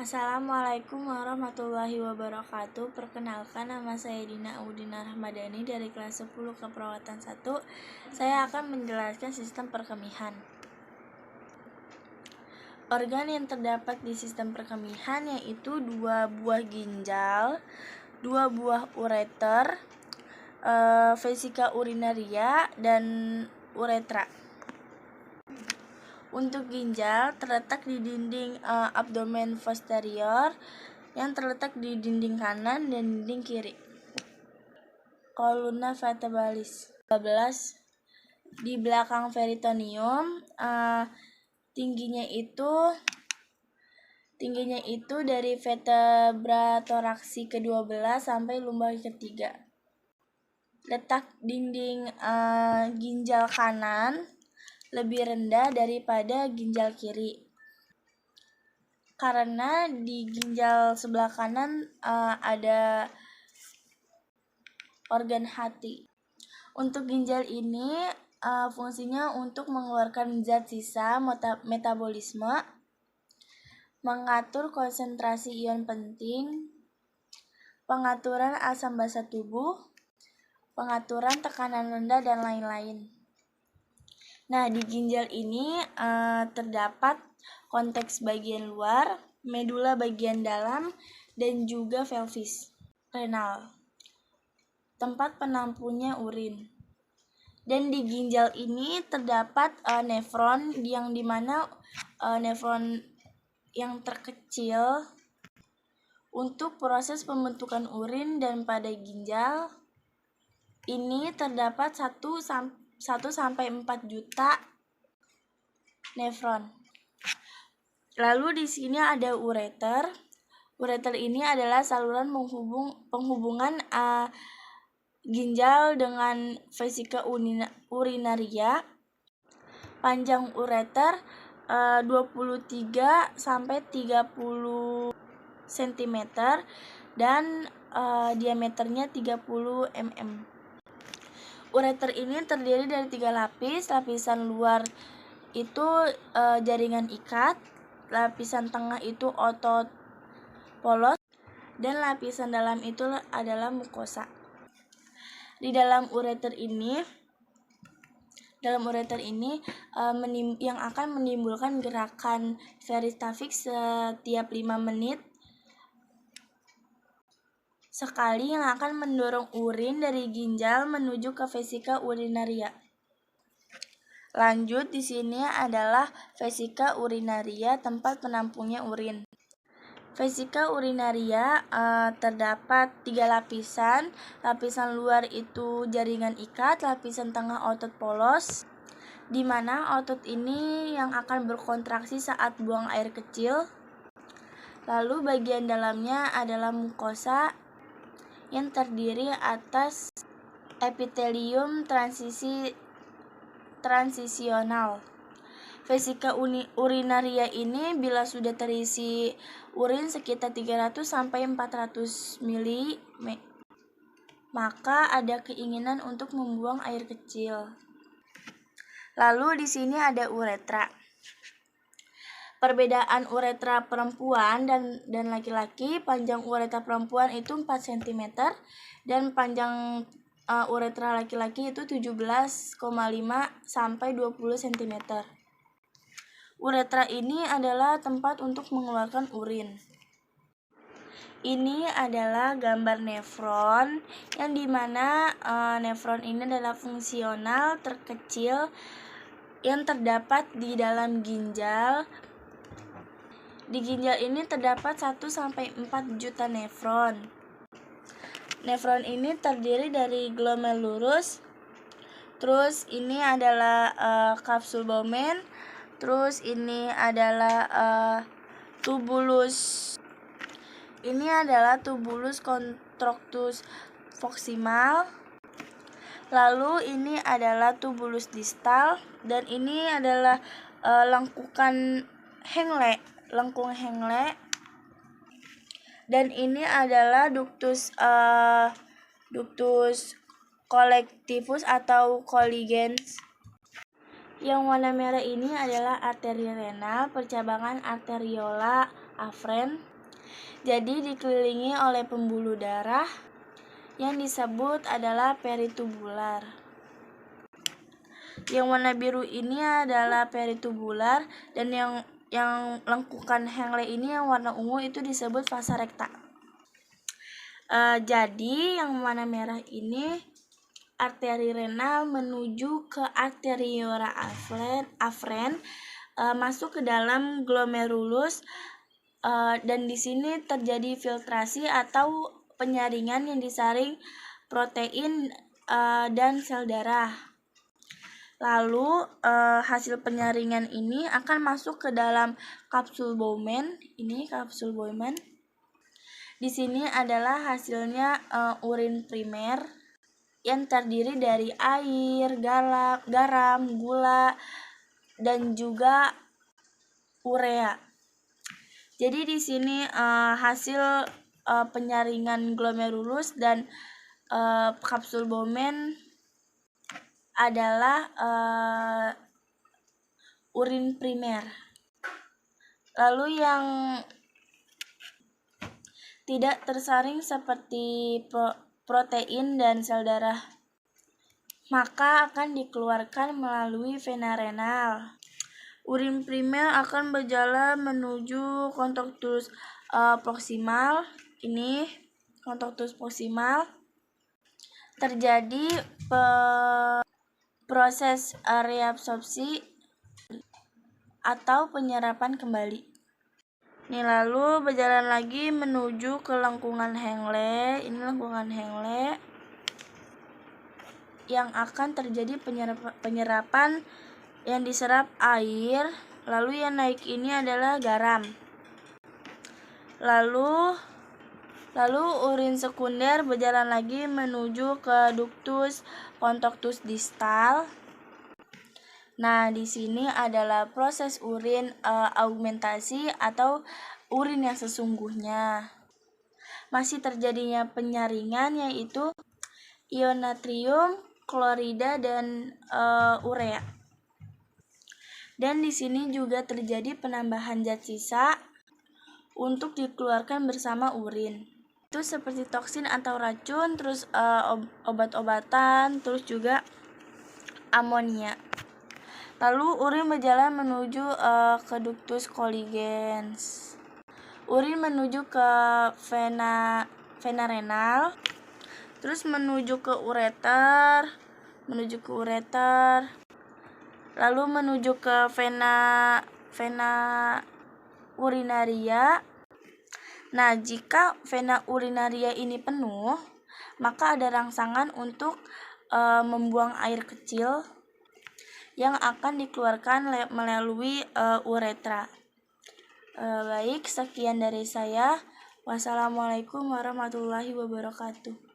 Assalamualaikum warahmatullahi wabarakatuh. Perkenalkan, nama saya Dina Audina Rahmadani dari kelas 10 Keperawatan 1. Saya akan menjelaskan sistem perkemihan. Organ yang terdapat di sistem perkemihan yaitu 2 buah ginjal, 2 buah ureter, vesika urinaria, dan uretra. Untuk ginjal terletak di dinding abdomen posterior yang terletak di dinding kanan dan dinding kiri. Columna vertebralis 12 di belakang peritoneum, tingginya itu dari vertebra toraksi ke-12 sampai lumbar ketiga. Letak dinding ginjal kanan lebih rendah daripada ginjal kiri, karena di ginjal sebelah kanan ada organ hati. Untuk ginjal ini fungsinya untuk mengeluarkan zat sisa metabolisme, mengatur konsentrasi ion penting, pengaturan asam basa tubuh, pengaturan tekanan rendah, dan lain-lain. Nah, di ginjal ini terdapat konteks bagian luar, medula bagian dalam, dan juga pelvis, renal, tempat penampunnya urin. Dan di ginjal ini terdapat nefron, yang dimana nefron yang terkecil untuk proses pembentukan urin, dan pada ginjal ini terdapat 1-4 juta nefron. Lalu di sini ada ureter. Ureter ini adalah saluran penghubungan ginjal dengan vesika urinaria. Panjang ureter 23 sampai 30 cm dan diameternya 30 mm. Ureter ini terdiri dari 3 lapis. Lapisan luar itu jaringan ikat, lapisan tengah itu otot polos, dan lapisan dalam itu adalah mukosa. Di dalam ureter ini yang akan menimbulkan gerakan peristafik setiap 5 menit sekali, yang akan mendorong urin dari ginjal menuju ke vesika urinaria. Lanjut, di sini adalah vesika urinaria, tempat penampungnya urin. Vesika urinaria terdapat 3 lapisan. Lapisan luar itu jaringan ikat, lapisan tengah otot polos, di mana otot ini yang akan berkontraksi saat buang air kecil. Lalu bagian dalamnya adalah mukosa yang terdiri atas epitelium transisional. Vesika urinaria ini bila sudah terisi urin sekitar 300 sampai 400 ml, maka ada keinginan untuk membuang air kecil. Lalu di sini ada uretra. Perbedaan uretra perempuan dan laki-laki, panjang uretra perempuan itu 4 cm dan panjang uretra laki-laki itu 17,5 sampai 20 cm. Uretra ini adalah tempat untuk mengeluarkan urin. Ini adalah gambar nefron, yang dimana nefron ini adalah fungsional terkecil yang terdapat di dalam ginjal. Di ginjal ini terdapat 1-4 juta nefron. Nefron ini terdiri dari glomerulus, terus ini adalah kapsul Bowman, terus ini adalah tubulus. Ini adalah tubulus contractus proximal. Lalu ini adalah tubulus distal, dan ini adalah lengkung Henle, dan ini adalah ductus collectivus atau colligens. Yang warna merah ini adalah arteri renal, percabangan arteriola afferent. Jadi dikelilingi oleh pembuluh darah yang disebut adalah peritubular. Yang warna biru ini adalah peritubular, dan yang lengkukan Henle ini yang warna ungu itu disebut vasa rekta. Jadi yang warna merah ini arteri renal menuju ke arteriora afren, masuk ke dalam glomerulus, dan di sini terjadi filtrasi atau penyaringan yang disaring protein dan sel darah. Lalu hasil penyaringan ini akan masuk ke dalam kapsul Bowman. Ini kapsul Bowman. Di sini adalah hasilnya urin primer yang terdiri dari air, garam, gula, dan juga urea. Jadi di sini hasil penyaringan glomerulus dan kapsul Bowman adalah urin primer. Lalu yang tidak tersaring seperti protein dan sel darah, maka akan dikeluarkan melalui vena renal. Urin primer akan berjalan menuju kontaktus proksimal. Ini kontaktus proksimal. Terjadi proses reabsorpsi atau penyerapan kembali. Ini lalu berjalan lagi menuju ke lengkungan Henle. Ini lengkungan Henle yang akan terjadi penyerapan yang diserap air. Lalu yang naik ini adalah garam. Lalu urin sekunder berjalan lagi menuju ke ductus kontaktus distal. Nah, di sini adalah proses urin augmentasi atau urin yang sesungguhnya. Masih terjadinya penyaringan yaitu ion natrium, klorida, dan urea. Dan di sini juga terjadi penambahan zat sisa untuk dikeluarkan bersama urin. Itu seperti toksin atau racun, terus obat-obatan, terus juga amonia. Lalu urin berjalan menuju ke ductus colligens. Urin menuju ke vena renal, terus menuju ke ureter, lalu menuju ke vena urinaria. Nah, jika vena urinaria ini penuh, maka ada rangsangan untuk membuang air kecil yang akan dikeluarkan melalui uretra. Baik, sekian dari saya. Wassalamualaikum warahmatullahi wabarakatuh.